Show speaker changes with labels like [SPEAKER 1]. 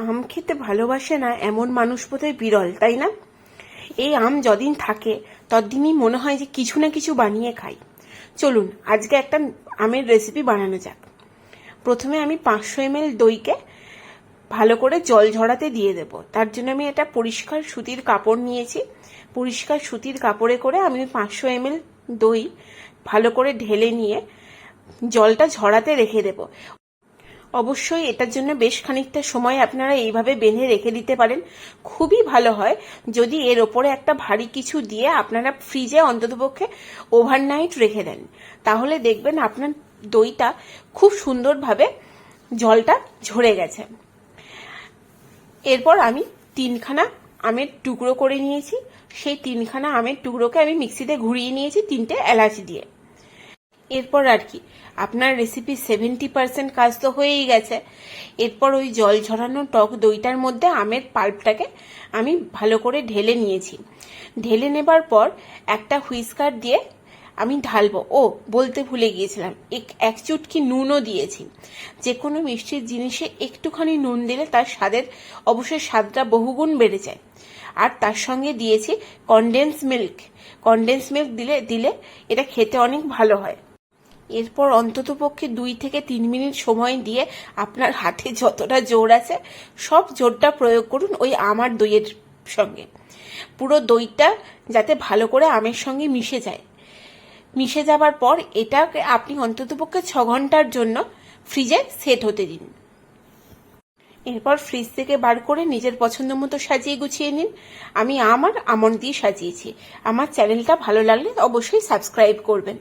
[SPEAKER 1] আম খেতে ভালোবাসে না এমন মানুষ বোধহয় বিরল, তাই না? এই আম যদিন থাকে ততদিনই মনে হয় যে কিছু না কিছু বানিয়ে খাই। চলুন আজকে একটা আমের রেসিপি বানানো যাক। প্রথমে আমি 500 ml দইকে ভালো করে জল ঝরাতে দিয়ে দেব। তার জন্য আমি একটা পরিষ্কার সুতির কাপড় নিয়েছি। পরিষ্কার সুতির কাপড়ে করে আমি 500 ml দই ভালো করে ঢেলে নিয়ে জলটা ঝরাতে রেখে দেব। অবশ্যই এটার জন্য বেশ খানিকটা সময় আপনারা এইভাবে বেঁধে রেখে দিতে পারেন। খুবই ভালো হয় যদি এর ওপরে একটা ভারী কিছু দিয়ে আপনারা ফ্রিজে অন্ততপক্ষে ওভারনাইট রেখে দেন। তাহলে দেখবেন আপনার দইটা খুব সুন্দরভাবে জলটা ঝরে গেছে। এরপর আমি 3খানা আমের টুকরো করে নিয়েছি। সেই 3খানা আমের টুকরোকে আমি মিক্সিতে ঘুরিয়ে নিয়েছি 3টে এলাচ দিয়ে। এরপর আর কি, আপনার রেসিপি 70% কাজ তো হয়েই গেছে। এরপর ওই জল ঝরানো টক দইটার মধ্যে আমের পাল্পটাকে আমি ভালো করে ঢেলে নিয়েছি। ঢেলে নেবার পর একটা হুইস্কার দিয়ে আমি ঢালবো। বলতে ভুলে গিয়েছিলাম, এক চুটকি নুনও দিয়েছি। যে কোনো মিষ্টির জিনিসে একটুখানি নুন দিলে তার অবশ্যই স্বাদটা বহুগুণ বেড়ে যায়। আর তার সঙ্গে দিয়েছি কনডেন্স মিল্ক। কনডেন্স মিল্ক দিলে এটা খেতে অনেক ভালো হয়। এরপর অন্ততপক্ষে 2 থেকে 3 মিনিট সময় দিয়ে আপনার হাতে যতটা জোর আছে সব জোরটা প্রয়োগ করুন ওই আমার দইয়ের সঙ্গে। পুরো দইটা যাতে ভালো করে আমের সঙ্গে মিশে যায়। মিশে যাবার পর এটাকে আপনি অন্ততপক্ষে 6 ঘন্টার জন্য ফ্রিজে সেট হতে দিন। এরপর ফ্রিজ থেকে বার করে নিজের পছন্দ মতো সাজিয়ে গুছিয়ে নিন। আমি আমন্ড দিয়ে সাজিয়েছি। আমার চ্যানেলটা ভালো লাগলে অবশ্যই সাবস্ক্রাইব করবেন।